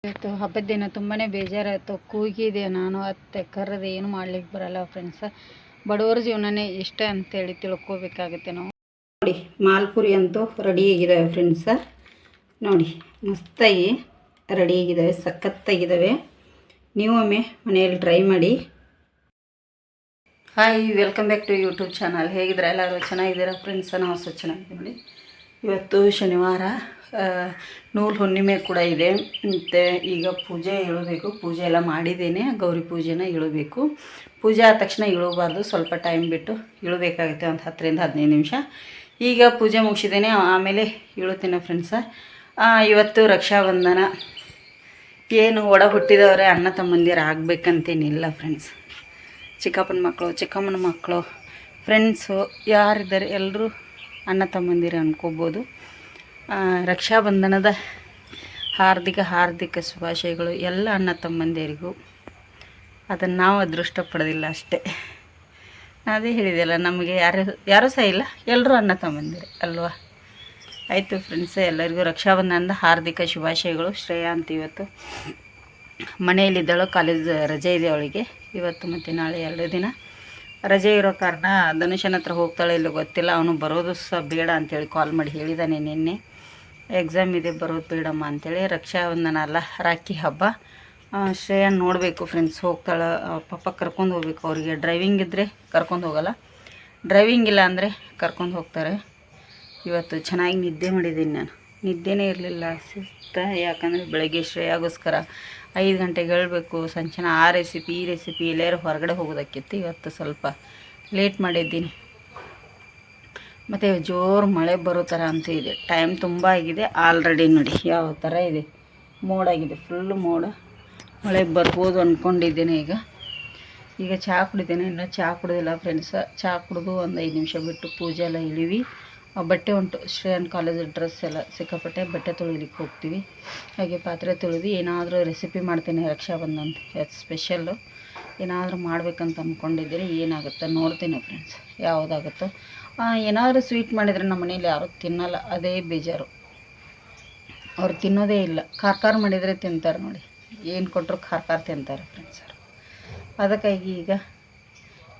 ಇವತ್ತು ಹಬ್ಬದ ದಿನ ತುಂಬಾ ಬೇಜಾರಾಯಿತು. ಕೂಗಿದೆ, ನಾನು ಅತ್ತೆ ಕರೆದು ಏನು ಮಾಡ್ಲಿಕ್ಕೆ ಬರಲ್ಲ ಫ್ರೆಂಡ್ಸ. ಬಡವರ ಜೀವನನೇ ಇಷ್ಟ ಅಂತೇಳಿ ತಿಳ್ಕೊಬೇಕಾಗುತ್ತೆ ನಾವು. ನೋಡಿ, ಮಾಲ್ಪುರಿ ಅಂತೂ ರೆಡಿಯಾಗಿದ್ದಾವೆ ಫ್ರೆಂಡ್ಸ. ನೋಡಿ, ಮಸ್ತಾಗಿ ರೆಡಿಯಾಗಿದ್ದಾವೆ, ಸಖತ್ತಾಗಿದ್ದಾವೆ. ನೀವೊಮ್ಮೆ ಮನೆಯಲ್ಲಿ ಟ್ರೈ ಮಾಡಿ. Hi, welcome back to YouTube channel. ಹೇಗಿದ್ರೆ ಎಲ್ಲರೂ ಚೆನ್ನಾಗಿದ್ದೀರಾ ಫ್ರೆಂಡ್ಸ? ನಾವು ಸಹ ಚೆನ್ನಾಗಿದ್ದೀವಿ. ಇವತ್ತು ಶನಿವಾರ, ನೂಲು ಹುಣ್ಣಿಮೆ ಕೂಡ ಇದೆ. ಮತ್ತು ಈಗ ಪೂಜೆ ಇಳಬೇಕು. ಪೂಜೆ ಎಲ್ಲ ಮಾಡಿದ್ದೇನೆ. ಗೌರಿ ಪೂಜೆನ ಇಳಬೇಕು. ಪೂಜೆ ಆದ ತಕ್ಷಣ ಇಳಬಾರ್ದು, ಸ್ವಲ್ಪ ಟೈಮ್ ಬಿಟ್ಟು ಇಳಬೇಕಾಗುತ್ತೆ, ಒಂದು 10ರಿಂದ 15 ನಿಮಿಷ. ಈಗ ಪೂಜೆ ಮುಗಿಸಿದ್ದೇನೆ, ಆಮೇಲೆ ಇಳುತ್ತೇನೆ ಫ್ರೆಂಡ್ಸ. ಇವತ್ತು ರಕ್ಷಾಬಂಧನ. ಏನು ಒಡ ಹುಟ್ಟಿದವರೇ ಅಣ್ಣ ತಮ್ಮಂದಿರು ಆಗಬೇಕಂತೇನಿಲ್ಲ ಫ್ರೆಂಡ್ಸ್. ಚಿಕ್ಕಪ್ಪನ ಮಕ್ಕಳು, ಚಿಕ್ಕಮ್ಮನ ಮಕ್ಕಳು, ಫ್ರೆಂಡ್ಸು ಯಾರಿದ್ದಾರೆ ಎಲ್ಲರೂ ಅಣ್ಣ ತಮ್ಮಂದಿರು ಅನ್ಕೋಬೋದು. ರಕ್ಷಾಬಂಧನದ ಹಾರ್ದಿಕ ಶುಭಾಶಯಗಳು ಎಲ್ಲ ಅಣ್ಣ ತಮ್ಮಂದಿರಿಗೂ. ಅದನ್ನು ನಾವು ಅದೃಷ್ಟ ಪಡೋದಿಲ್ಲ ಅಷ್ಟೇ. ಅದೇ ಹೇಳಿದೆಯಲ್ಲ, ನಮಗೆ ಯಾರೂ ಸಹ ಇಲ್ಲ, ಎಲ್ಲರೂ ಅಣ್ಣ ತಮ್ಮಂದಿರು ಅಲ್ವಾ. ಆಯಿತು ಫ್ರೆಂಡ್ಸ್, ಎಲ್ಲರಿಗೂ ರಕ್ಷಾಬಂಧನದ ಹಾರ್ದಿಕ ಶುಭಾಶಯಗಳು. ಶ್ರೇಯಾ ಅಂತ ಇವತ್ತು ಮನೆಯಲ್ಲಿದ್ದಾಳು, ಕಾಲೇಜ್ ರಜೆ ಇದೆ ಅವಳಿಗೆ ಇವತ್ತು ಮತ್ತು ನಾಳೆ 2 ದಿನ ರಜೆ ಇರೋ ಕಾರಣ ಧನುಷನ ಹತ್ರ ಹೋಗ್ತಾಳೆ ಇಲ್ಲೋ ಗೊತ್ತಿಲ್ಲ. ಅವನು ಬರೋದು ಸಹ ಬೇಡ ಅಂಥೇಳಿ ಕಾಲ್ ಮಾಡಿ ಹೇಳಿದ್ದಾನೆ ನಿನ್ನೆ. ಎಕ್ಸಾಮ್ ಇದೆ, ಬರೋದು ಬೇಡಮ್ಮ ಅಂಥೇಳಿ. ರಕ್ಷಾಬಂಧನ ಅಲ್ಲ, ರಾಖಿ ಹಬ್ಬ. ಶ್ರೇಯನ್ ನೋಡಬೇಕು ಫ್ರೆಂಡ್ಸ್, ಹೋಗ್ತಾಳೆ. ಪಾಪ ಕರ್ಕೊಂಡು ಹೋಗ್ಬೇಕು. ಅವರಿಗೆ ಡ್ರೈವಿಂಗ್ ಇದ್ದರೆ ಕರ್ಕೊಂಡು ಹೋಗಲ್ಲ, ಡ್ರೈವಿಂಗ್ ಇಲ್ಲ ಅಂದರೆ ಕರ್ಕೊಂಡು ಹೋಗ್ತಾರೆ. ಇವತ್ತು ಚೆನ್ನಾಗಿ ನಿದ್ದೆ ಮಾಡಿದ್ದೀನಿ ನಾನು. ನಿದ್ದೆನೇ ಇರಲಿಲ್ಲ, ಸುಸ್ತ. ಯಾಕಂದರೆ ಬೆಳಗ್ಗೆ ಶ್ರೇಯಾಗೋಸ್ಕರ 5 ಗಂಟೆಗೆ ಹೇಳಬೇಕು. ಸಂಚನ ಆ ರೆಸಿಪಿ ಈ ರೆಸಿಪಿ ಎಲ್ಲರೂ ಹೊರಗಡೆ ಹೋಗೋದಕ್ಕಿತ್ತು. ಇವತ್ತು ಸ್ವಲ್ಪ ಲೇಟ್ ಮಾಡಿದ್ದೀನಿ. ಮತ್ತು ಜೋರು ಮಳೆ ಬರೋ ಥರ ಅಂತ ಇದೆ. ಟೈಮ್ ತುಂಬ ಆಗಿದೆ ಆಲ್ರೆಡಿ. ನೋಡಿ ಯಾವ ಥರ ಇದೆ, ಮೋಡಾಗಿದೆ, ಫುಲ್ಲು ಮೋಡ. ಮಳೆ ಬರ್ಬೋದು ಅಂದ್ಕೊಂಡಿದ್ದೇನೆ. ಈಗ ಚಹಾ ಕುಡಿದ್ದೇನೆ. ಇನ್ನೂ ಚಹಾ ಕುಡಿದಿಲ್ಲ ಫ್ರೆಂಡ್ಸ. ಚಹಾ ಕುಡಿದು ಒಂದು 5 ನಿಮಿಷ ಬಿಟ್ಟು ಪೂಜೆ ಎಲ್ಲ ಇಳಿವಿ. ಬಟ್ಟೆ ಉಂಟು, ಶ್ರೇಯನ್ ಕಾಲೇಜ್ ಡ್ರೆಸ್ ಎಲ್ಲ ಸಿಕ್ಕಾಪಟ್ಟೆ. ಬಟ್ಟೆ ತೊಳಿಲಿಕ್ಕೆ ಹೋಗ್ತೀವಿ. ಹಾಗೆ ಪಾತ್ರೆ ತೊಳೆದು ಏನಾದರೂ ರೆಸಿಪಿ ಮಾಡ್ತೇನೆ ರಕ್ಷಾಬಂಧನ ಸ್ಪೆಷಲ್ಲು. ಏನಾದರೂ ಮಾಡ್ಬೇಕಂತ ಅಂದ್ಕೊಂಡಿದ್ದೀರಿ. ಏನಾಗುತ್ತೋ ನೋಡ್ತೀನಿ ಫ್ರೆಂಡ್ಸ್, ಯಾವುದಾಗುತ್ತೋ. ಏನಾದರೂ ಸ್ವೀಟ್ ಮಾಡಿದರೆ ನಮ್ಮ ಮನೇಲಿ ಯಾರೂ ತಿನ್ನಲ್ಲ, ಅದೇ ಬೇಜಾರು. ಅವ್ರು ತಿನ್ನೋದೇ ಇಲ್ಲ. ಖಾರ ಮಾಡಿದರೆ ತಿಂತಾರೆ. ನೋಡಿ, ಏನು ಕೊಟ್ಟರು ಖಾರ ತಿಂತಾರೆ ಫ್ರೆಂಡ್ಸ್. ಅದಕ್ಕಾಗಿ ಈಗ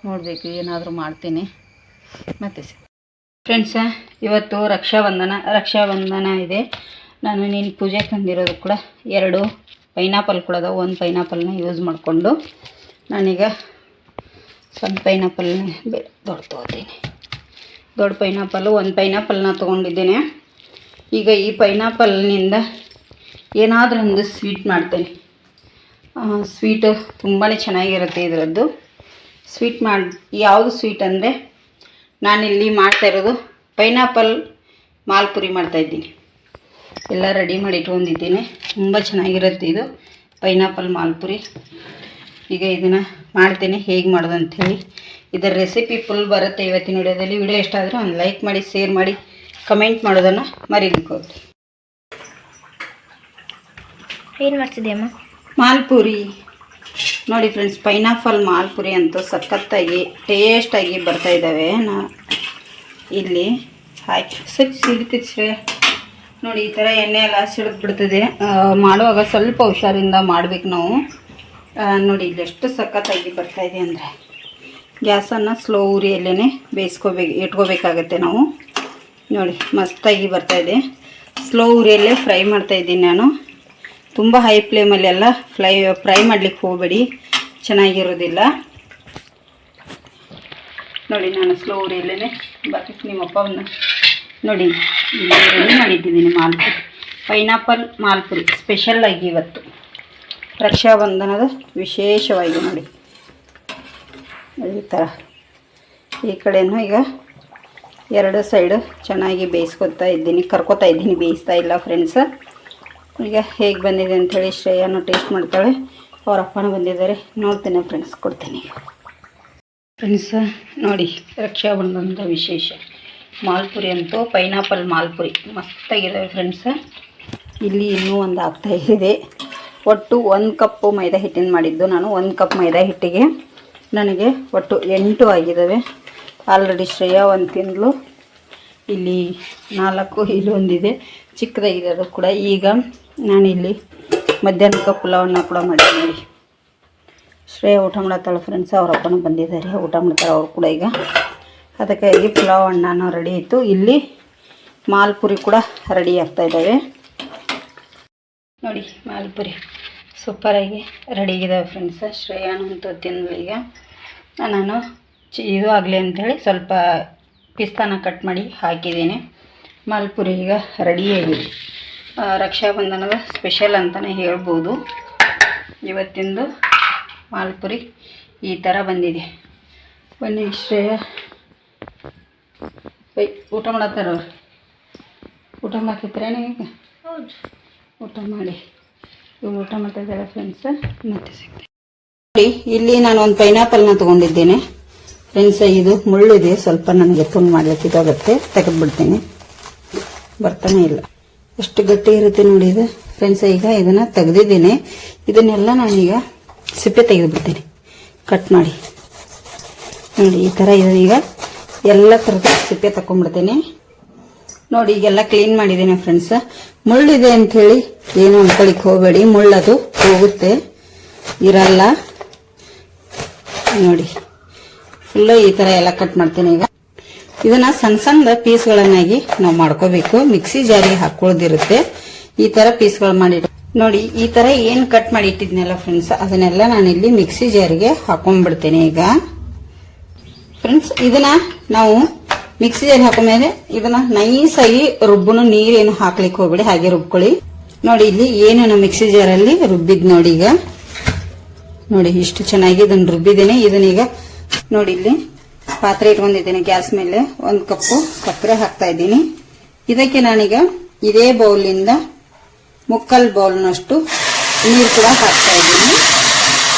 ನೋಡಬೇಕು, ಏನಾದರೂ ಮಾಡ್ತೀನಿ. ಮತ್ತೆ ಫ್ರೆಂಡ್ಸ, ಇವತ್ತು ರಕ್ಷಾಬಂಧನ ಇದೆ. ನಾನು ನೀನು ಪೂಜೆ ತಂದಿರೋದು ಕೂಡ 2 ಪೈನಾಪಲ್ ಕೂಡ ಅದಾವೆ. 1 ಪೈನಾಪಲ್ನ ಯೂಸ್ ಮಾಡಿಕೊಂಡು ನಾನೀಗ ಸಣ್ಣ ಪೈನಾಪಲ್ನ ದೊಡ್ಡ ತೊಗೋತೀನಿ. ದೊಡ್ಡ ಪೈನಾಪಲ್ಲು 1 ಪೈನಾಪಲ್ನ ತೊಗೊಂಡಿದ್ದೇನೆ. ಈಗ ಈ ಪೈನಾಪಲ್ನಿಂದ ಏನಾದರೂ ಒಂದು ಸ್ವೀಟ್ ಮಾಡ್ತೇನೆ. ಸ್ವೀಟು ತುಂಬಾ ಚೆನ್ನಾಗಿರುತ್ತೆ ಇದರದ್ದು. ಸ್ವೀಟ್ ಯಾವುದು ಸ್ವೀಟ್ ಅಂದರೆ, ನಾನಿಲ್ಲಿ ಮಾಡ್ತಾಯಿರೋದು ಪೈನಾಪಲ್ ಮಾಲ್ಪುರಿ ಮಾಡ್ತಾಯಿದ್ದೀನಿ. ಎಲ್ಲ ರೆಡಿ ಮಾಡಿ ಇಟ್ಕೊಂಡಿದ್ದೀನಿ. ತುಂಬ ಚೆನ್ನಾಗಿರುತ್ತೆ ಇದು ಪೈನಾಪಲ್ ಮಾಲ್ಪುರಿ. ಈಗ ಇದನ್ನು ಮಾಡ್ತೇನೆ, ಹೇಗೆ ಮಾಡೋದು ಅಂಥೇಳಿ. ಇದರ ರೆಸಿಪಿ ಫುಲ್ ಬರುತ್ತೆ ಇವತ್ತಿನ ವಿಡಿಯೋದಲ್ಲಿ. ವಿಡಿಯೋ ಇಷ್ಟ ಆದರೆ ಒಂದು ಲೈಕ್ ಮಾಡಿ, ಶೇರ್ ಮಾಡಿ, ಕಮೆಂಟ್ ಮಾಡೋದನ್ನು ಮರೀಲಿಕ್ಕೆ ಹೋಗಿ. ಏನು ಮಾಡ್ತಿದ್ದೀಯಮ್ಮ? ಮಾಲ್ಪುರಿ ನೋಡಿ ಫ್ರೆಂಡ್ಸ್, ಪೈನಾಪಲ್ ಮಾಲ್ಪುರಿ ಅಂತೂ ಸಖತ್ತಾಗಿ ಟೇಸ್ಟಾಗಿ ಬರ್ತಾಯಿದ್ದಾವೆ. ಇಲ್ಲಿ ಹಾಕಿ ಸಿಡ್ತಿದ್ರೆ ನೋಡಿ, ಈ ಥರ ಎಣ್ಣೆ ಎಲ್ಲ ಸಿಡಿದು ಬಿಡ್ತದೆ. ಮಾಡುವಾಗ ಸ್ವಲ್ಪ ಹುಷಾರಿಂದ ಮಾಡಬೇಕು ನಾವು. ನೋಡಿ ಇಲ್ಲಿ ಎಷ್ಟು ಸಖತ್ತಾಗಿ ಬರ್ತಾಯಿದೆ ಅಂದರೆ, ಗ್ಯಾಸನ್ನು ಸ್ಲೋ ಉರಿಯಲ್ಲೇ ಇಟ್ಕೋಬೇಕಾಗತ್ತೆ ನಾವು. ನೋಡಿ ಮಸ್ತಾಗಿ ಬರ್ತಾಯಿದೆ. ಸ್ಲೋ ಉರಿಯಲ್ಲೇ ಫ್ರೈ ಮಾಡ್ತಾಯಿದ್ದೀನಿ ನಾನು. ತುಂಬ ಹೈ ಫ್ಲೇಮಲ್ಲೆಲ್ಲ ಫ್ರೈ ಮಾಡಲಿಕ್ಕೆ ಹೋಗಬೇಡಿ, ಚೆನ್ನಾಗಿರೋದಿಲ್ಲ. ನೋಡಿ ನಾನು ಸ್ಲೋ ಉರಿಯಲ್ಲೇ ಬರ್ತಿತ್ತು. ನಿಮ್ಮಪ್ಪನ ನೋಡಿ ಇಲ್ಲಿ ರೆಡಿ ಮಾಡಿಟ್ಟಿದ್ದೀನಿ ಮಾಲ್ಪುರಿ, ಪೈನಾಪಲ್ ಮಾಲ್ಪುರಿ ಸ್ಪೆಷಲ್ಲಾಗಿ ಇವತ್ತು ರಕ್ಷಾಬಂಧನದ ವಿಶೇಷವಾಗಿ. ನೋಡಿ ಈ ಥರ ಈ ಕಡೆಯೂ ಈಗ 2 ಸೈಡು ಚೆನ್ನಾಗಿ ಬೇಯಿಸ್ಕೊತಾ ಇದ್ದೀನಿ, ಕರ್ಕೋತಾ ಇದ್ದೀನಿ, ಬೇಯಿಸ್ತಾ ಇಲ್ಲ ಫ್ರೆಂಡ್ಸ. ಈಗ ಹೇಗೆ ಬಂದಿದೆ ಅಂಥೇಳಿ ಶ್ರೇಯಾನು ಟೇಸ್ಟ್ ಮಾಡ್ತಾಳೆ. ಅವ್ರ ಅಪ್ಪನೂ ಬಂದಿದ್ದಾರೆ, ನೋಡ್ತೇನೆ ಫ್ರೆಂಡ್ಸ್, ಕೊಡ್ತೇನೆ ಈಗ. ಫ್ರೆಂಡ್ಸ ನೋಡಿ, ರಕ್ಷಾಬಂಧನದ ವಿಶೇಷ ಮಾಲ್ಪುರಿ ಅಂತೂ ಪೈನಾಪಲ್ ಮಾಲ್ಪುರಿ ಮಸ್ತಾಗಿದ್ದಾವೆ ಫ್ರೆಂಡ್ಸ. ಇಲ್ಲಿ ಇನ್ನೂ ಒಂದು ಆಗ್ತಾಯಿದೆ. ಒಟ್ಟು 1 ಕಪ್ಪು ಮೈದಾ ಹಿಟ್ಟಿನ ಮಾಡಿದ್ದು ನಾನು. 1 ಕಪ್ ಮೈದಾ ಹಿಟ್ಟಿಗೆ ನನಗೆ ಒಟ್ಟು 8 ಆಗಿದ್ದಾವೆ. ಆಲ್ರೆಡಿ ಶ್ರೇಯಾ 1 ತಿಂದಳು. ಇಲ್ಲಿ 4, ಇಲ್ಲಿ ಒಂದಿದೆ ಚಿಕ್ಕದಾಗಿದೆ ಅದು ಕೂಡ. ಈಗ ನಾನಿಲ್ಲಿ ಮಧ್ಯಾಹ್ನಕ್ಕೆ ಪುಲಾವನ್ನ ಕೂಡ ಮಾಡಿ ನೋಡಿ. ಶ್ರೇಯ ಊಟ ಮಾಡತ್ತಾಳೆ ಫ್ರೆಂಡ್ಸ್. ಅವ್ರ ಅಪ್ಪನೂ ಬಂದಿದ್ದಾರೆ, ಊಟ ಮಾಡ್ತಾರೆ ಅವ್ರು ಕೂಡ ಈಗ. ಅದಕ್ಕಾಗಿ ಪುಲಾವ್ ಅನ್ನನೂ ರೆಡಿ ಇತ್ತು. ಇಲ್ಲಿ ಮಾಲ್ಪುರಿ ಕೂಡ ರೆಡಿ ಆಗ್ತಾ ಇದ್ದಾವೆ ನೋಡಿ. ಮಾಲ್ಪುರಿ ಸೂಪರಾಗಿ ರೆಡಿ ಆಗಿದ್ದಾವೆ ಫ್ರೆಂಡ್ಸ್. ಶ್ರೇಯಾನು ಅಂತೂ ತಿನ್ನಲೀಗ. ನಾನು ಇದು ಆಗಲಿ ಅಂಥೇಳಿ ಸ್ವಲ್ಪ ಪಿಸ್ತಾನ ಕಟ್ ಮಾಡಿ ಹಾಕಿದ್ದೀನಿ. ಮಾಲ್ಪುರಿ ಈಗ ರೆಡಿಯಾಗಿದೆ. ರಕ್ಷಾಬಂಧನದ ಸ್ಪೆಷಲ್ ಅಂತಲೇ ಹೇಳ್ಬೋದು. ಇವತ್ತಿಂದು ಮಾಲ್ಪುರಿ ಈ ಥರ ಬಂದಿದೆ. ಬನ್ನಿ ಶ್ರೇಯ ಊಟ ಮಾಡತ್ತಾರವ್ರು. ಊಟ ಮಾಡ್ತಿದ್ರೇನು ಈಗ? ಊಟ ಮಾಡಿ ಇವು ಊಟ ಮಾಡ್ತಾ ಇದ್ದಾರೆ ಫ್ರೆಂಡ್ಸ್. ಮತ್ತೆ ಸಿಗ್ತದೆ ನೋಡಿ. ಇಲ್ಲಿ ನಾನು ಒಂದು ಪೈನಾಪಲ್ನ ತೊಗೊಂಡಿದ್ದೇನೆ ಫ್ರೆಂಡ್ಸ್. ಇದು ಮುಳ್ಳಿದೆ, ಸ್ವಲ್ಪ ನನಗೆ ತುಂಡು ಮಾಡಲಿಕ್ಕೆ ಇದಾಗುತ್ತೆ, ತೆಗೆದುಬಿಡ್ತೀನಿ. ಬರ್ತಾನೆ ಇಲ್ಲ, ಎಷ್ಟು ಗಟ್ಟಿ ಇರುತ್ತೆ ನೋಡಿ ಇದು ಫ್ರೆಂಡ್ಸ್. ಈಗ ಇದನ್ನು ತೆಗೆದಿದ್ದೇನೆ. ಇದನ್ನೆಲ್ಲ ನಾನೀಗ ಸಿಪ್ಪೆ ತೆಗೆದುಬಿಡ್ತೀನಿ ಕಟ್ ಮಾಡಿ ನೋಡಿ. ಈ ಥರ ಈಗ ಎಲ್ಲ ಥರದ ಸಿಪ್ಪೆ ತಗೊಂಡ್ಬಿಡ್ತೀನಿ ನೋಡಿ. ಈಗೆಲ್ಲ ಕ್ಲೀನ್ ಮಾಡಿದ್ದೇನೆ ಫ್ರೆಂಡ್ಸ್. ಮುಳ್ಳಿದೆ ಅಂಥೇಳಿ ಏನು ಅನ್ಕೊಳಿಕ್ಕೆ ಹೋಗಬೇಡಿ, ಮುಳ್ಳದು ಹೋಗುತ್ತೆ, ಇರಲ್ಲ ನೋಡಿ. ಫುಲ್ಲು ಈ ಥರ ಎಲ್ಲ ಕಟ್ ಮಾಡ್ತೀನಿ. ಈಗ ಇದನ್ನ ಸಣ್ಣ ಸಣ್ಣ ಪೀಸ್ಗಳನ್ನಾಗಿ ನಾವು ಮಾಡ್ಕೋಬೇಕು. ಮಿಕ್ಸಿ ಜಾರಿಗೆ ಹಾಕೊಳ್ಳೋದಿರುತ್ತೆ. ಈ ಥರ ಪೀಸ್ಗಳು ಮಾಡಿ ನೋಡಿ. ಈ ಥರ ಏನು ಕಟ್ ಮಾಡಿ ಇಟ್ಟಿದ್ನಲ್ಲ ಫ್ರೆಂಡ್ಸ್, ಅದನ್ನೆಲ್ಲ ನಾನಿಲ್ಲಿ ಮಿಕ್ಸಿ ಜಾರಿಗೆ ಹಾಕೊಂಡ್ಬಿಡ್ತೇನೆ ಈಗ ಫ್ರೆಂಡ್ಸ್. ಇದನ್ನ ನಾವು ಮಿಕ್ಸಿ ಜಾರಿಗೆ ಹಾಕೊಂಡ್ಮೇಲೆ ಇದನ್ನ ನೈಸಾಗಿ ರುಬ್ಬನು, ನೀರೇನು ಹಾಕ್ಲಿಕ್ಕೆ ಹೋಗ್ಬೇಡಿ, ಹಾಗೆ ರುಬ್ಕೊಳ್ಳಿ ನೋಡಿ. ಇಲ್ಲಿ ಏನು ನಾವು ಮಿಕ್ಸಿ ಜಾರಲ್ಲಿ ರುಬ್ಬಿದ್ ನೋಡಿ. ಈಗ ನೋಡಿ ಇಷ್ಟು ಚೆನ್ನಾಗಿ ಇದನ್ನ ರುಬ್ಬಿದ್ದೇನೆ. ಇದನ್ನೀಗ ನೋಡಿ ಇಲ್ಲಿ ಪಾತ್ರೆ ಇಟ್ಕೊಂಡಿದ್ದೇನೆ ಗ್ಯಾಸ್ ಮೇಲೆ. 1 ಕಪ್ಪು ಸಕ್ಕರೆ ಹಾಕ್ತಾ ಇದ್ದೀನಿ. ಇದಕ್ಕೆ ನಾನೀಗ ಇದೇ ಬೌಲಿಂದ 3/4 ಬೌಲ್ನಷ್ಟು ನೀರು ಕೂಡ ಹಾಕ್ತಾ ಇದ್ದೀನಿ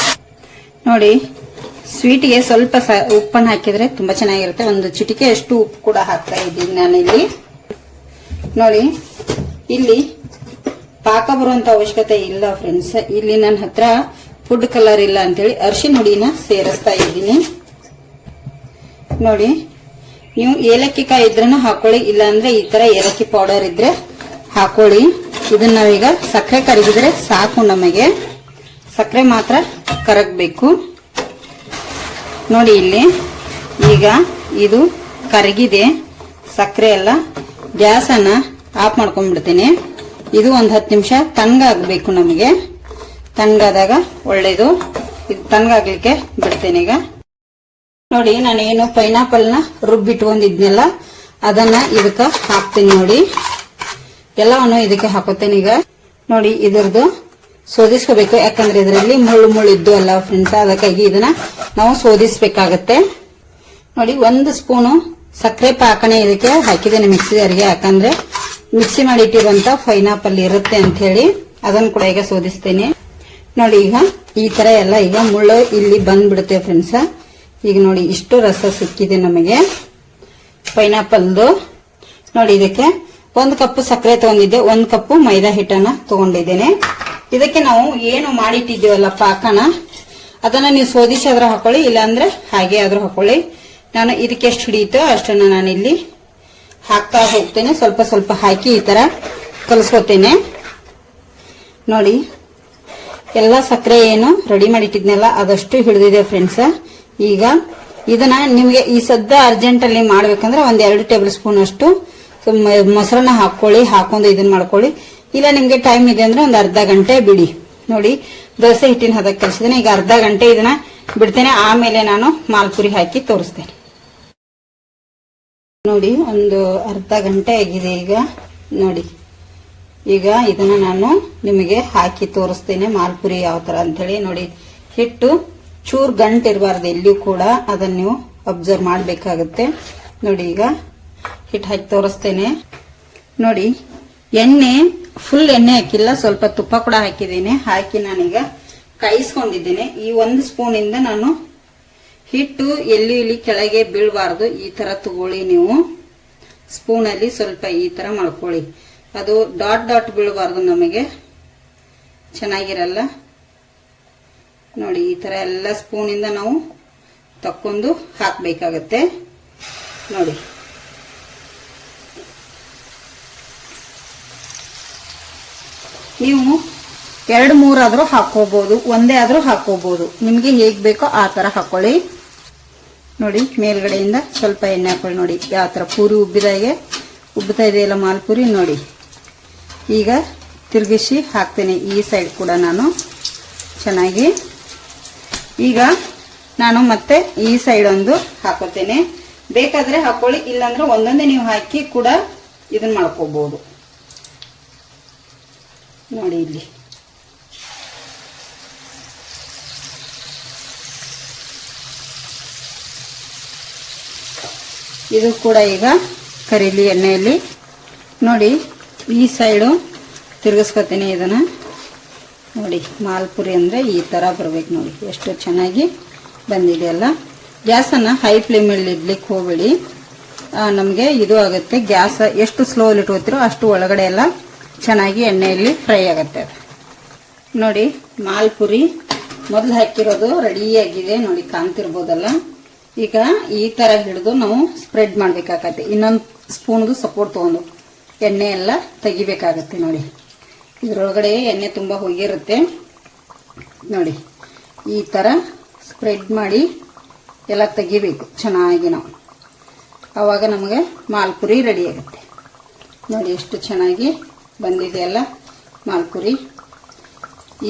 ನೋಡಿ. ಸ್ವೀಟ್ಗೆ ಸ್ವಲ್ಪ ಉಪ್ಪನ್ನು ಹಾಕಿದ್ರೆ ತುಂಬಾ ಚೆನ್ನಾಗಿರುತ್ತೆ. 1 ಚಿಟಿಕೆ ಅಷ್ಟು ಉಪ್ಪು ಕೂಡ ಹಾಕ್ತಾ ಇದ್ದೀನಿ ನಾನಿಲ್ಲಿ ನೋಡಿ. ಇಲ್ಲಿ ಪಾಕ ಬರುವಂತ ಅವಶ್ಯಕತೆ ಇಲ್ಲ ಫ್ರೆಂಡ್ಸ್. ಇಲ್ಲಿ ನನ್ನ ಹತ್ರ ಫುಡ್ ಕಲರ್ ಇಲ್ಲ ಅಂತೇಳಿ ಅರಿಶಿನ ಹುಡಿನ ಸೇರಿಸ್ತಾ ಇದ್ದೀನಿ ನೋಡಿ. ನೀವು ಏಲಕ್ಕಿ ಕಾಯಿ ಇದ್ರೂ ಹಾಕೊಳ್ಳಿ, ಇಲ್ಲ ಅಂದ್ರೆ ಈ ತರ ಏಲಕ್ಕಿ ಪೌಡರ್ ಇದ್ರೆ ಹಾಕೊಳ್ಳಿ. ಇದನ್ನ ನಾವೀಗ ಸಕ್ಕರೆ ಕರಗಿದ್ರೆ ಸಾಕು, ನಮಗೆ ಸಕ್ಕರೆ ಮಾತ್ರ ಕರಗಬೇಕು ನೋಡಿ. ಇಲ್ಲಿ ಈಗ ಇದು ಕರಗಿದೆ ಸಕ್ಕರೆ ಎಲ್ಲ. ಗ್ಯಾಸ್ ಅನ್ನ ಆಫ್ ಮಾಡ್ಕೊಂಡ್ಬಿಡ್ತೀನಿ. ಇದು 10 ನಿಮಿಷ ತಣ್ಣಗಾಗಬೇಕು ನಮಗೆ. ತಣ್ಣಗಾದಾಗ ಒಳ್ಳೇದು. ಇದು ತಣ್ಣಗಾಗ್ಲಿಕ್ಕೆ ಬಿಡ್ತೇನೆ ಈಗ ನೋಡಿ. ನಾನೇನು ಪೈನಾಪಲ್ನ ರುಬ್ಬಿಟ್ಕೊಂಡಿದ್ನೆಲ್ಲ ಅದನ್ನ ಇದಕ್ಕೆ ಹಾಕ್ತೀನಿ ನೋಡಿ. ಎಲ್ಲವನ್ನು ಇದಕ್ಕೆ ಹಾಕೋತೇನೆ ಈಗ ನೋಡಿ. ಇದರದ್ದು ಶೋಧಿಸ್ಕೋಬೇಕು, ಯಾಕಂದ್ರೆ ಇದರಲ್ಲಿ ಮುಳ್ಳು ಇದ್ದು ಅಲ್ಲ ಫ್ರೆಂಡ್ಸ್, ಅದಕ್ಕಾಗಿ ಇದನ್ನ ನಾವು ಶೋಧಿಸ್ಬೇಕಾಗತ್ತೆ ನೋಡಿ. 1 ಸ್ಪೂನು ಸಕ್ಕರೆ ಪಾಕನೆ ಇದಕ್ಕೆ ಹಾಕಿದ್ದೇನೆ ಮಿಕ್ಸಿ ಜಾರಿಗೆ, ಯಾಕಂದ್ರೆ ಮಿಕ್ಸಿ ಮಾಡಿ ಇಟ್ಟಿರುವಂತ ಪೈನಾಪಲ್ ಇರುತ್ತೆ ಅಂತ ಹೇಳಿ ಅದನ್ನು ಕೂಡ ಈಗ ಶೋಧಿಸ್ತೇನೆ ನೋಡಿ. ಈಗ ಈ ತರ ಎಲ್ಲ ಈಗ ಮುಳ್ಳು ಇಲ್ಲಿ ಬಂದ್ಬಿಡುತ್ತೆ ಫ್ರೆಂಡ್ಸ್. ಈಗ ನೋಡಿ ಇಷ್ಟು ರಸ ಸಿಕ್ಕಿದೆ ನಮಗೆ ಪೈನಾಪಲ್ದು ನೋಡಿ. ಇದಕ್ಕೆ 1 ಕಪ್ ಸಕ್ಕರೆ ತಗೊಂಡಿದ್ದೆ, 1 ಕಪ್ ಮೈದಾ ಹಿಟ್ಟನ್ನ ತಗೊಂಡಿದ್ದೇನೆ. ಇದಕ್ಕೆ ನಾವು ಏನು ಮಾಡಿಟ್ಟಿದ್ದೀವಲ್ಲ ಪಾಕನ, ಅದನ್ನ ನೀವು ಶೋಧಿಸಿ ಆದ್ರೂ ಹಾಕೊಳ್ಳಿ, ಇಲ್ಲಾಂದ್ರೆ ಹಾಗೆ ಆದ್ರೂ ಹಾಕೊಳ್ಳಿ. ನಾನು ಇದಕ್ಕೆ ಎಷ್ಟು ಹಿಡಿಯುತ್ತೋ ಅಷ್ಟನ್ನ ನಾನಿಲ್ಲಿ ಹಾಕ್ತಾ ಹೋಗ್ತೇನೆ. ಸ್ವಲ್ಪ ಸ್ವಲ್ಪ ಹಾಕಿ ಈ ತರ ಕಲಸ್ಕೊತೇನೆ ನೋಡಿ. ಎಲ್ಲ ಸಕ್ಕರೆ ಏನು ರೆಡಿ ಮಾಡಿಟ್ಟಿದ್ನಲ್ಲ ಅದಷ್ಟು ಹಿಡಿದಿದೆ ಫ್ರೆಂಡ್ಸ್. ಈಗ ಇದನ್ನ ನಿಮ್ಗೆ ಈ ಸದ್ದ ಅರ್ಜೆಂಟ್ ಅಲ್ಲಿ ಮಾಡ್ಬೇಕಂದ್ರೆ 1-2 ಟೇಬಲ್ ಸ್ಪೂನ್ ಅಷ್ಟು ಮೊಸರನ್ನ ಹಾಕೊಳ್ಳಿ, ಹಾಕೊಂಡು ಇದನ್ನ ಮಾಡ್ಕೊಳ್ಳಿ. ಇಲ್ಲ ನಿಮ್ಗೆ ಟೈಮ್ ಇದೆ ಅಂದ್ರೆ 1 ಅರ್ಧ ಗಂಟೆ ಬಿಡಿ ನೋಡಿ. ದೋಸೆ ಹಿಟ್ಟಿನ ಹದಕ್ಕೆ ಕಲಿಸಿದ್ದೇನೆ. ಈಗ ಅರ್ಧ ಗಂಟೆ ಇದನ್ನ ಬಿಡ್ತೇನೆ, ಆಮೇಲೆ ನಾನು ಮಾಲ್ಪುರಿ ಹಾಕಿ ತೋರಿಸ್ತೇನೆ ನೋಡಿ. 1 ಅರ್ಧ ಗಂಟೆ ಆಗಿದೆ ಈಗ ನೋಡಿ. ಈಗ ಇದನ್ನ ನಾನು ನಿಮಗೆ ಹಾಕಿ ತೋರಿಸ್ತೇನೆ ಮಾಲ್ಪುರಿ ಯಾವ ತರ ಅಂತ ಹೇಳಿ ನೋಡಿ. ಹಿಟ್ಟು ಚೂರ್ ಗಂಟು ಇರಬಾರ್ದು ಎಲ್ಲಿಯೂ ಕೂಡ, ಅದನ್ನ ನೀವು ಅಬ್ಸರ್ವ್ ಮಾಡಬೇಕಾಗುತ್ತೆ ನೋಡಿ. ಈಗ ಹಿಟ್ಟು ಹಾಕಿ ತೋರಿಸ್ತೇನೆ ನೋಡಿ. ಎಣ್ಣೆ ಫುಲ್ ಎಣ್ಣೆ ಹಾಕಿಲ್ಲ, ಸ್ವಲ್ಪ ತುಪ್ಪ ಕೂಡ ಹಾಕಿದ್ದೇನೆ. ಹಾಕಿ ನಾನೀಗ ಕಾಯಿಸ್ಕೊಂಡಿದ್ದೇನೆ. ಈ 1 ಸ್ಪೂನ್ ಇಂದ ನಾನು ಹಿಟ್ಟು ಎಲ್ಲಿ ಇಲ್ಲಿ ಕೆಳಗೆ ಬೀಳಬಾರ್ದು, ಈ ತರ ತಗೊಳ್ಳಿ ನೀವು. ಸ್ಪೂನ್ ಅಲ್ಲಿ ಸ್ವಲ್ಪ ಈ ತರ ಮಾಡ್ಕೊಳ್ಳಿ, ಅದು ಡಾಟ್ ಡಾಟ್ ಬೀಳಬಾರ್ದು, ನಮಗೆ ಚೆನ್ನಾಗಿರಲ್ಲ ನೋಡಿ. ಈ ತರ ಎಲ್ಲ ಸ್ಪೂನ್ ಇಂದ ನಾವು ತಕ್ಕೊಂಡು ಹಾಕಬೇಕಾಗತ್ತೆ ನೋಡಿ. ನೀವು 2-3 ಆದರೂ ಹಾಕೋಬಹುದು, ಒಂದೇ ಆದರೂ ಹಾಕೋಬಹುದು. ನಿಮಗೆ ಹೇಗೆ ಬೇಕೋ ಆ ಥರ ಹಾಕೊಳ್ಳಿ. ನೋಡಿ ಮೇಲ್ಗಡೆಯಿಂದ ಸ್ವಲ್ಪ ಎಣ್ಣೆ ಹಾಕೊಳ್ಳಿ. ನೋಡಿ ಯಾವ ಥರ ಪೂರಿ ಉಬ್ಬುತ್ತಾ ಇದೆಯಲ್ಲ ಮಾಲ್ಪುರಿ ನೋಡಿ. ಈಗ ತಿರುಗಿಸಿ ಹಾಕ್ತೇನೆ ಈ ಸೈಡ್ ಕೂಡ ನಾನು ಚೆನ್ನಾಗಿ. ಈಗ ನಾನು ಮತ್ತೆ ಈ ಸೈಡ್ ಒಂದು ಹಾಕೋತೇನೆ. ಬೇಕಾದ್ರೆ ಹಾಕೊಳ್ಳಿ, ಇಲ್ಲಾಂದ್ರೆ ಒಂದೊಂದೇ ನೀವು ಹಾಕಿ ಕೂಡ ಇದನ್ನ ಮಾಡ್ಕೋಬಹುದು. ನೋಡಿ ಇಲ್ಲಿ ಇದು ಕೂಡ ಈಗ ಕರೀಲಿ ಎಣ್ಣೆಯಲ್ಲಿ. ನೋಡಿ ಈ ಸೈಡು ತಿರುಗಿಸ್ಕೊತೀನಿ ಇದನ್ನ. ನೋಡಿ ಮಾಲ್ಪುರಿ ಅಂದರೆ ಈ ಥರ ಬರ್ಬೇಕು. ನೋಡಿ ಎಷ್ಟು ಚೆನ್ನಾಗಿ ಬಂದಿದೆಯಲ್ಲ. ಗ್ಯಾಸನ್ನು ಹೈ ಫ್ಲೇಮಲ್ಲಿ ಇಡ್ಲಿಕ್ಕೆ ಹೋಗಬೇಡಿ, ನಮಗೆ ಇದು ಆಗುತ್ತೆ. ಗ್ಯಾಸ್ ಎಷ್ಟು ಸ್ಲೋಲಿ ಇಟ್ಕೋತೀರೋ ಅಷ್ಟು ಒಳಗಡೆ ಎಲ್ಲ ಚೆನ್ನಾಗಿ ಎಣ್ಣೆಯಲ್ಲಿ ಫ್ರೈ ಆಗುತ್ತೆ. ನೋಡಿ ಮಾಲ್ಪುರಿ ಮೊದಲು ಹಾಕಿರೋದು ರೆಡಿಯಾಗಿದೆ ನೋಡಿ, ಕಾಣ್ತಿರ್ಬೋದಲ್ಲ. ಈಗ ಈ ಥರ ಹಿಡಿದು ನಾವು ಸ್ಪ್ರೆಡ್ ಮಾಡಬೇಕಾಗತ್ತೆ. ಇನ್ನೊಂದು ಸ್ಪೂನ್ದು ಸಪೋರ್ಟ್ ತೊಗೊಂಡು ಎಣ್ಣೆ ಎಲ್ಲ ತೆಗಿಬೇಕಾಗತ್ತೆ. ನೋಡಿ ಇದರೊಳಗಡೆ ಎಣ್ಣೆ ತುಂಬ ಹೋಗಿರುತ್ತೆ. ನೋಡಿ ಈ ಥರ ಸ್ಪ್ರೆಡ್ ಮಾಡಿ ಎಲ್ಲ ತೆಗಿಬೇಕು ಚೆನ್ನಾಗಿ ನಾವು. ಆವಾಗ ನಮಗೆ ಮಾಲ್ಪುರಿ ರೆಡಿ ಆಗುತ್ತೆ. ನೋಡಿ ಎಷ್ಟು ಚೆನ್ನಾಗಿ ಬಂದಿದೆಯಲ್ಲ ಮಾಲ್ಪುರಿ.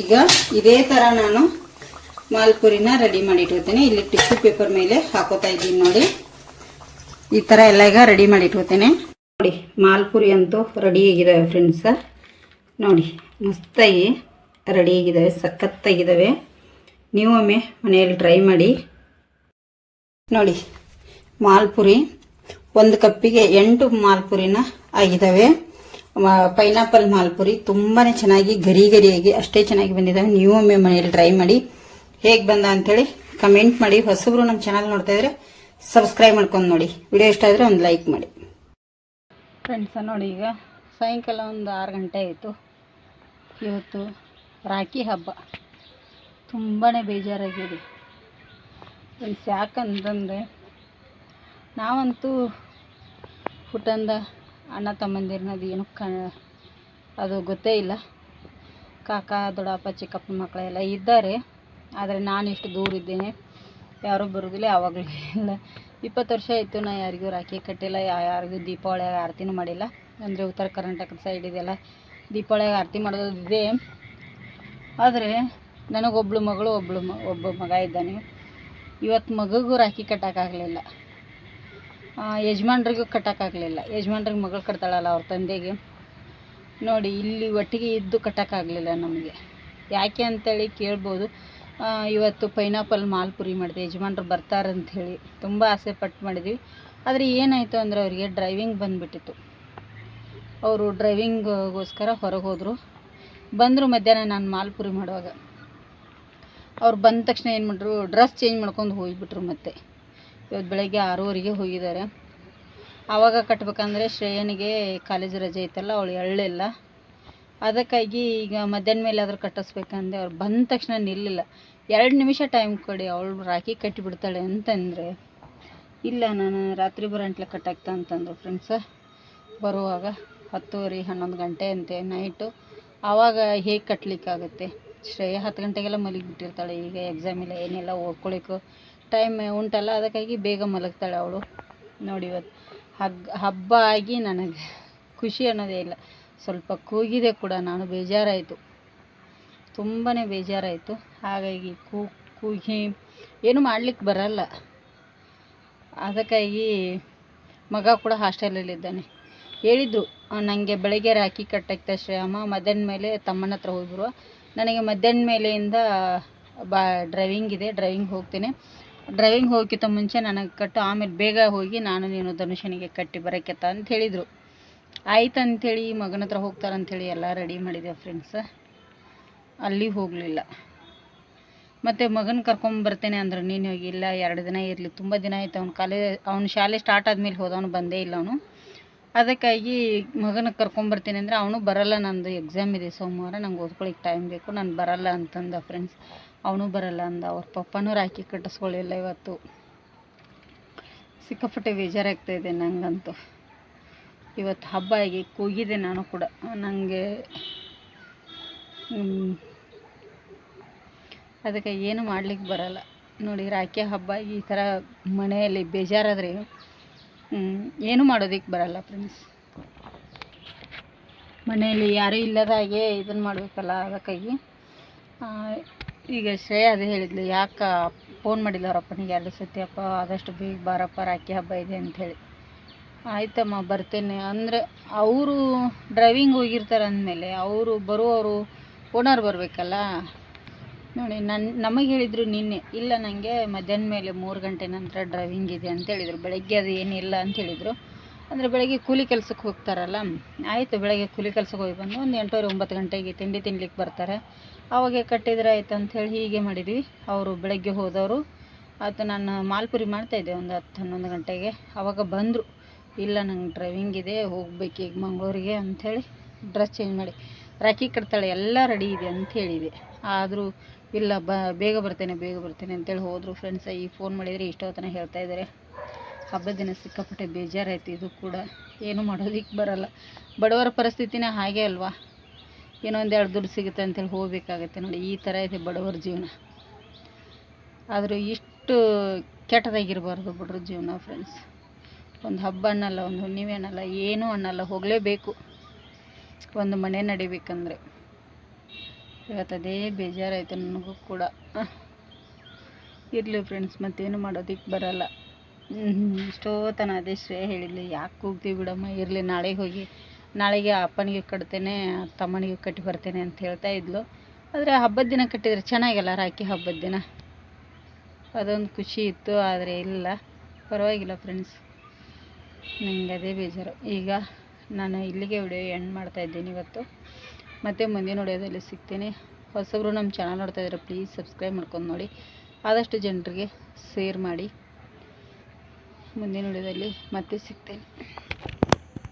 ಈಗ ಇದೇ ಥರ ನಾನು ಮಾಲ್ಪುರಿನ ರೆಡಿ ಮಾಡಿ ಇಟ್ಕೋತೇನೆ. ಇಲ್ಲಿ ಟಿಶ್ಯೂ ಪೇಪರ್ ಮೇಲೆ ಹಾಕೋತಾ ಇದ್ದೀನಿ ನೋಡಿ. ಈ ಥರ ಎಲ್ಲ ಈಗ ರೆಡಿ ಮಾಡಿ ಇಟ್ಕೋತೇನೆ. ನೋಡಿ ಮಾಲ್ಪುರಿ ಅಂತೂ ರೆಡಿ ಆಗಿದ್ದಾವೆ ಫ್ರೆಂಡ್ಸ. ನೋಡಿ ಮಸ್ತಾಗಿ ರೆಡಿ ಆಗಿದ್ದಾವೆ, ಸಖತ್ತಾಗಿದ್ದಾವೆ. ನೀವೊಮ್ಮೆ ಮನೆಯಲ್ಲಿ ಟ್ರೈ ಮಾಡಿ. ನೋಡಿ ಮಾಲ್ಪುರಿ 1 ಕಪ್ಪಿಗೆ 8 ಮಾಲ್ಪುರಿನ ಆಗಿದ್ದಾವೆ. ಪೈನಾಪಲ್ ಮಾಲ್ಪುರಿ ತುಂಬಾ ಚೆನ್ನಾಗಿ ಗರಿಯಾಗಿ ಅಷ್ಟೇ ಚೆನ್ನಾಗಿ ಬಂದಿದ್ದಾವೆ. ನೀವೊಮ್ಮೆ ಮನೆಯಲ್ಲಿ ಟ್ರೈ ಮಾಡಿ. ಹೇಗೆ ಬಂದ ಅಂಥೇಳಿ ಕಮೆಂಟ್ ಮಾಡಿ. ಹೊಸಬ್ರು ನಮ್ಮ ಚಾನಲ್ ನೋಡ್ತಾ ಇದ್ರೆ ಸಬ್ಸ್ಕ್ರೈಬ್ ಮಾಡ್ಕೊಂಡು ನೋಡಿ. ವಿಡಿಯೋ ಇಷ್ಟ ಆದರೆ ಒಂದು ಲೈಕ್ ಮಾಡಿ ಫ್ರೆಂಡ್ಸ. ನೋಡಿ ಈಗ ಸಾಯಂಕಾಲ ಒಂದು 6 ಗಂಟೆ ಆಯಿತು. ಇವತ್ತು ರಾಖಿ ಹಬ್ಬ. ತುಂಬಾ ಬೇಜಾರಾಗಿದೆ ಫ್ರೆಂಡ್ಸ್. ಯಾಕಂತಂದರೆ ನಾವಂತೂ ಹುಟ್ಟಂದ ಅಣ್ಣ ತಮ್ಮಂದಿರನ್ನದು ಏನು ಅದು ಗೊತ್ತೇ ಇಲ್ಲ. ಕಾಕ ದೊಡ್ಡಪ್ಪ ಚಿಕ್ಕಪ್ಪ ಮಕ್ಕಳೆಲ್ಲ ಇದ್ದಾರೆ, ಆದರೆ ನಾನು ಇಷ್ಟು ದೂರ ಇದ್ದೇನೆ. ಯಾರೂ ಬರೋದಿಲ್ಲ, ಯಾವಾಗಲೂ ಇಲ್ಲ. 20 ವರ್ಷ ಆಯಿತು ನಾ ಯಾರಿಗೂ ರಾಖಿ ಕಟ್ಟಿಲ್ಲ, ಯಾರಿಗೂ ದೀಪಾವಳಿಯಾಗ ಆರತಿನೂ ಮಾಡಿಲ್ಲ. ಅಂದರೆ ಉತ್ತರ ಕರ್ನಾಟಕದ ಸೈಡ್ ಇದೆಲ್ಲ ದೀಪಾವಳಿಯಾಗ ಆರತಿ ಮಾಡೋದಿದೆ. ಆದರೆ ನನಗೊಬ್ಬಳು ಮಗಳು ಒಬ್ಬ ಮಗ ಇದ್ದಾನೆ. ಇವತ್ತು ಮಗುಗೂ ರಾಖಿ ಕಟ್ಟೋಕ್ಕಾಗಲಿಲ್ಲ, ಯಜಮಾನ್ರಿಗೂ ಕಟ್ಟೋಕ್ಕಾಗಲಿಲ್ಲ. ಯಜಮಾನ್ರಿಗೆ ಮಗಳು ಕಟ್ತಾಳಲ್ಲ ಅವ್ರ ತಂದೆಗೆ. ನೋಡಿ ಇಲ್ಲಿ ಒಟ್ಟಿಗೆ ಇದ್ದು ಕಟ್ಟೋಕ್ಕಾಗಲಿಲ್ಲ ನಮಗೆ. ಯಾಕೆ ಅಂತೇಳಿ ಕೇಳ್ಬೋದು. ಇವತ್ತು ಪೈನಾಪಲ್ ಮಾಲ್ಪುರಿ ಮಾಡಿದೆ, ಯಜಮಾನ್ರು ಬರ್ತಾರಂಥೇಳಿ ತುಂಬ ಆಸೆ ಪಟ್ಟು ಮಾಡಿದ್ವಿ. ಆದರೆ ಏನಾಯಿತು ಅಂದರೆ ಅವರಿಗೆ ಡ್ರೈವಿಂಗ್ ಬಂದುಬಿಟ್ಟಿತ್ತು. ಅವರು ಡ್ರೈವಿಂಗ್ಗೋಸ್ಕರ ಹೊರಗೆ ಹೋದರು. ಬಂದರು ಮಧ್ಯಾಹ್ನ ನಾನು ಮಾಲ್ಪುರಿ ಮಾಡುವಾಗ. ಅವ್ರು ಬಂದ ತಕ್ಷಣ ಏನು ಮಾಡಿದ್ರು, ಡ್ರೆಸ್ ಚೇಂಜ್ ಮಾಡ್ಕೊಂಡು ಹೋಗಿಬಿಟ್ರು. ಮತ್ತೆ ಇವತ್ತು ಬೆಳಗ್ಗೆ 6:15ಗೆ ಹೋಗಿದ್ದಾರೆ. ಆವಾಗ ಕಟ್ಟಬೇಕಂದ್ರೆ ಶ್ರೇಯನಿಗೆ ಕಾಲೇಜ್ ರಜೆ ಇತ್ತಲ್ಲ, ಅವಳು ಎಳ್ಳಿಲ್ಲ. ಅದಕ್ಕಾಗಿ ಈಗ ಮಧ್ಯಾಹ್ನ ಮೇಲೆ ಆದರೂ ಕಟ್ಟಿಸ್ಬೇಕಂದೆ. ಅವ್ರು ಬಂದ ತಕ್ಷಣ ನಿಲ್ಲಿಲ್ಲ. 2 ನಿಮಿಷ ಟೈಮ್ ಕೊಡಿ, ಅವಳು ರಾಖಿ ಕಟ್ಟಿಬಿಡ್ತಾಳೆ ಅಂತಂದರೆ ಇಲ್ಲ ನಾನು ರಾತ್ರಿ ಬರೋಂಟ್ಲೆ ಕಟ್ಟಾಗ್ತಾ ಅಂತಂದರು ಫ್ರೆಂಡ್ಸ. ಬರುವಾಗ 10:30-11 ಗಂಟೆ ಅಂತೆ ನೈಟು. ಆವಾಗ ಹೇಗೆ ಕಟ್ಟಲಿಕ್ಕಾಗುತ್ತೆ? ಶ್ರೇಯ 10 ಗಂಟೆಗೆಲ್ಲ ಮಲಗಿಬಿಟ್ಟಿರ್ತಾಳೆ. ಈಗ ಎಕ್ಸಾಮ್ ಇಲ್ಲ ಏನಿಲ್ಲ, ಓದ್ಕೊಳ್ಳಿಕ್ಕೂ ಟೈಮ್ ಉಂಟಲ್ಲ, ಅದಕ್ಕಾಗಿ ಬೇಗ ಮಲಗ್ತಾಳೆ ಅವಳು. ನೋಡಿ ಇವತ್ತು ಹಬ್ಬ ಆಗಿ ನನಗೆ ಖುಷಿ ಅನ್ನೋದೇ ಇಲ್ಲ. ಸ್ವಲ್ಪ ಕೂಗಿದೆ ಕೂಡ, ನಾನು ಬೇಜಾರಾಯಿತು, ತುಂಬಾ ಬೇಜಾರಾಯಿತು. ಹಾಗಾಗಿ ಕೂಗಿ ಏನು ಮಾಡ್ಲಿಕ್ಕೆ ಬರಲ್ಲ. ಅದಕ್ಕಾಗಿ ಮಗ ಕೂಡ ಹಾಸ್ಟೆಲಲ್ಲಿದ್ದಾನೆ. ಹೇಳಿದರು ನನಗೆ ಬೆಳಗ್ಗೆ ರಾಖಿ ಕಟ್ಟಕ್ಕೆ ಶ್ರೇಯಮ್ಮ, ಮಧ್ಯಾಹ್ನ ಮೇಲೆ ತಮ್ಮನ ಹತ್ರ ಹೋಗ್ಬಿರು. ನನಗೆ ಮಧ್ಯಾಹ್ನ ಮೇಲೆಯಿಂದ ಡ್ರೈವಿಂಗ್ ಇದೆ, ಡ್ರೈವಿಂಗ್ ಹೋಗ್ತೇನೆ. ಡ್ರೈವಿಂಗ್ ಹೋಗೋಕ್ಕಿಂತ ಮುಂಚೆ ನನಗೆ ಕಟ್ಟು, ಆಮೇಲೆ ಬೇಗ ಹೋಗಿ ನಾನು ನೀನು ಧನುಷನಿಗೆ ಕಟ್ಟಿ ಬರೋಕ್ಕೆತ್ತ ಅಂತ ಹೇಳಿದರು. ಆಯ್ತು ಅಂಥೇಳಿ ಮಗನ ಹತ್ರ ಹೋಗ್ತಾರಂಥೇಳಿ ಎಲ್ಲ ರೆಡಿ ಮಾಡಿದೆ ಫ್ರೆಂಡ್ಸ. ಅಲ್ಲಿ ಹೋಗಲಿಲ್ಲ. ಮತ್ತು ಮಗನ ಕರ್ಕೊಂಬರ್ತೇನೆ ಅಂದ್ರೆ ನೀನು ಹೋಗಿಲ್ಲ, 2 ದಿನ ಇರಲಿ, ತುಂಬ ದಿನ ಆಯಿತು. ಅವ್ನು ಶಾಲೆ ಸ್ಟಾರ್ಟ್ ಆದಮೇಲೆ ಹೋದವನು, ಬಂದೇ ಇಲ್ಲ ಅವನು. ಅದಕ್ಕಾಗಿ ಮಗನ ಕರ್ಕೊಂಬರ್ತೀನಿ ಅಂದರೆ ಅವನು ಬರಲ್ಲ, ನಂದು ಎಕ್ಸಾಮ್ ಇದೆ ಸೋಮವಾರ, ನಂಗೆ ಓದ್ಕೊಳ್ಳಿಕ್ಕೆ ಟೈಮ್ ಬೇಕು, ನಾನು ಬರಲ್ಲ ಅಂತಂದ ಫ್ರೆಂಡ್ಸ್. ಅವನು ಬರಲ್ಲ ಅಂದ. ಅವ್ರ ಪಪ್ಪನೂ ರಾಖಿ ಕಟ್ಟಿಸ್ಕೊಳ್ಳಿಲ್ಲ ಇವತ್ತು. ಸಿಕ್ಕಾಪಟ್ಟೆ ಬೇಜಾರಾಗ್ತಾಯಿದೆ ನನಗಂತೂ. ಇವತ್ತು ಹಬ್ಬ ಆಗಿ ಕೂಗಿದೆ ನಾನು ಕೂಡ. ನನಗೆ ಅದಕ್ಕೆ ಏನು ಮಾಡ್ಲಿಕ್ಕೆ ಬರಲ್ಲ ನೋಡಿ. ರಾಖಿ ಹಬ್ಬ ಈ ಥರ ಮನೆಯಲ್ಲಿ ಬೇಜಾರಾದರೆ ಏನು ಮಾಡೋದಕ್ಕೆ ಬರಲ್ಲ ಫ್ರೆಂಡ್ಸ್. ಮನೆಯಲ್ಲಿ ಯಾರೂ ಇಲ್ಲದಾಗೆ ಇದನ್ನು ಮಾಡಬೇಕಲ್ಲ. ಅದಕ್ಕಾಗಿ ಈಗ ಶ್ರೇಯ ಅದೇ ಹೇಳಿದ್ಲು, ಯಾಕೆ ಫೋನ್ ಮಾಡಿಲ್ಲ ಅವರಪ್ಪನಿಗೆ 2 ಸತಿ, ಅಪ್ಪ ಆದಷ್ಟು ಬೇಗ ಬಾರಪ್ಪ ರಾಖಿ ಹಬ್ಬ ಇದೆ ಅಂಥೇಳಿ. ಆಯ್ತಮ್ಮ ಬರ್ತೇನೆ ಅಂದರೆ ಅವರು ಡ್ರೈವಿಂಗ್ ಹೋಗಿರ್ತಾರೆ ಅಂದಮೇಲೆ ಅವರು ಬರುವವರು ಓನರ್ ಬರಬೇಕಲ್ಲ ನೋಡಿ. ನಮಗೆ ಹೇಳಿದರು ನಿನ್ನೆ, ಇಲ್ಲ ನನಗೆ ಮಧ್ಯಾಹ್ನ ಮೇಲೆ 3 ಗಂಟೆ ನಂತರ ಡ್ರೈವಿಂಗ್ ಇದೆ ಅಂತ ಹೇಳಿದರು. ಬೆಳಗ್ಗೆ ಅದು ಏನಿಲ್ಲ ಅಂತ ಹೇಳಿದರು. ಅಂದರೆ ಬೆಳಗ್ಗೆ ಕೂಲಿ ಕೆಲಸಕ್ಕೆ ಹೋಗ್ತಾರಲ್ಲ. ಆಯಿತು, ಬೆಳಗ್ಗೆ ಕೂಲಿ ಕೆಲಸಕ್ಕೆ ಹೋಗಿ ಬಂದು ಒಂದು 8:30 9 ಗಂಟೆಗೆ ತಿಂಡಿ ತಿನ್ಲಿಕ್ಕೆ ಬರ್ತಾರೆ. ಅವಾಗೆ ಕಟ್ಟಿದ್ರೆ ಆಯ್ತು ಅಂಥೇಳಿ ಹೀಗೆ ಮಾಡಿದ್ವಿ. ಅವರು ಬೆಳಗ್ಗೆ ಹೋದವರು. ಆಯಿತು, ನಾನು ಮಾಲ್ಪುರಿ ಮಾಡ್ತಾಯಿದ್ದೆ ಒಂದು 10 11 ಗಂಟೆಗೆ. ಆವಾಗ ಬಂದರು, ಇಲ್ಲ ನಂಗೆ ಡ್ರೈವಿಂಗ್ ಇದೆ, ಹೋಗ್ಬೇಕು ಈಗ ಮಂಗಳೂರಿಗೆ ಅಂಥೇಳಿ ಡ್ರೆಸ್ ಚೇಂಜ್ ಮಾಡಿ, ರಾಖಿ ಕಟ್ತಾಳೆ ಎಲ್ಲ ರೆಡಿ ಇದೆ ಅಂತ ಹೇಳಿದೆ. ಆದರೂ ಇಲ್ಲ, ಬೇಗ ಬರ್ತೇನೆ ಅಂತೇಳಿ ಹೋದರು ಫ್ರೆಂಡ್ಸ್. ಈ ಫೋನ್ ಮಾಡಿದರೆ ಇಷ್ಟೊತ್ತನ ಹೇಳ್ತಾ ಇದ್ದಾರೆ. ಹಬ್ಬದ ದಿನ ಸಿಕ್ಕಾಪಟ್ಟೆ ಬೇಜಾರಾಯಿತು. ಇದು ಕೂಡ ಏನು ಮಾಡೋದಕ್ಕೆ ಬರಲ್ಲ. ಬಡವರ ಪರಿಸ್ಥಿತಿನೇ ಹಾಗೆ ಅಲ್ವಾ. ಏನೋ ಒಂದು 2 ದುಡ್ಡು ಸಿಗುತ್ತೆ ಅಂತೇಳಿ ಹೋಗಬೇಕಾಗತ್ತೆ ನೋಡಿ. ಈ ಥರ ಇದೆ ಬಡವರ ಜೀವನ. ಆದರೂ ಇಷ್ಟು ಕೆಟ್ಟದಾಗಿರಬಾರ್ದು ಬಡವ್ರ ಜೀವನ ಫ್ರೆಂಡ್ಸ್. ಒಂದು ಹಬ್ಬ ಅನ್ನಲ್ಲ, ಒಂದು ಹುಣ್ಣಿಮೆ ಅನ್ನಲ್ಲ, ಏನೂ ಅನ್ನಲ್ಲ, ಹೋಗಲೇಬೇಕು ಒಂದು ಮನೆ ನಡಿಬೇಕಂದ್ರೆ. ಇವತ್ತು ಅದೇ ಬೇಜಾರಾಯಿತು ನನಗೂ ಕೂಡ. ಇರಲಿ ಫ್ರೆಂಡ್ಸ್, ಮತ್ತೇನು ಮಾಡೋದಕ್ಕೆ ಬರಲ್ಲ. ಇಷ್ಟೋತನ ಅದೇ ಶ್ರೇಯ ಹೇಳಿದ್ಲು, ಯಾಕೆ ಹೋಗ್ತೀವಿ ಬಿಡಮ್ಮ, ಇರಲಿ ನಾಳೆಗೆ ಅಪ್ಪನಿಗೆ ಕಟ್ತೇನೆ, ತಮ್ಮನಿಗೆ ಕಟ್ಟಿ ಬರ್ತೇನೆ ಅಂತ ಹೇಳ್ತಾ ಇದ್ಲು. ಆದರೆ ಹಬ್ಬದ ದಿನ ಕಟ್ಟಿದರೆ ಚೆನ್ನಾಗಲ್ಲ, ರಾಖಿ ಹಬ್ಬದ ದಿನ ಅದೊಂದು ಖುಷಿ ಇತ್ತು. ಆದರೆ ಇಲ್ಲ, ಪರವಾಗಿಲ್ಲ ಫ್ರೆಂಡ್ಸ್, ನನಗೆ ಅದೇ ಬೇಜಾರು. ಈಗ ನಾನು ಇಲ್ಲಿಗೆ ವಿಡಿಯೋ ಎಂಡ್ ಮಾಡ್ತಾಯಿದ್ದೀನಿ ಇವತ್ತು. ಮತ್ತು ಮುಂದಿನ ವಿಡಿಯೋದಲ್ಲಿ ಸಿಗ್ತೀನಿ. ಹೊಸಬ್ರು ನಮ್ಮ ಚಾನಲ್ ನೋಡ್ತಾಯಿದ್ರೆ ಪ್ಲೀಸ್ ಸಬ್ಸ್ಕ್ರೈಬ್ ಮಾಡ್ಕೊಂಡು ನೋಡಿ, ಆದಷ್ಟು ಜನರಿಗೆ ಶೇರ್ ಮಾಡಿ. ಮುಂದಿನ ವಿಡಿಯೋದಲ್ಲಿ ಮತ್ತೆ ಸಿಗ್ತೇನೆ.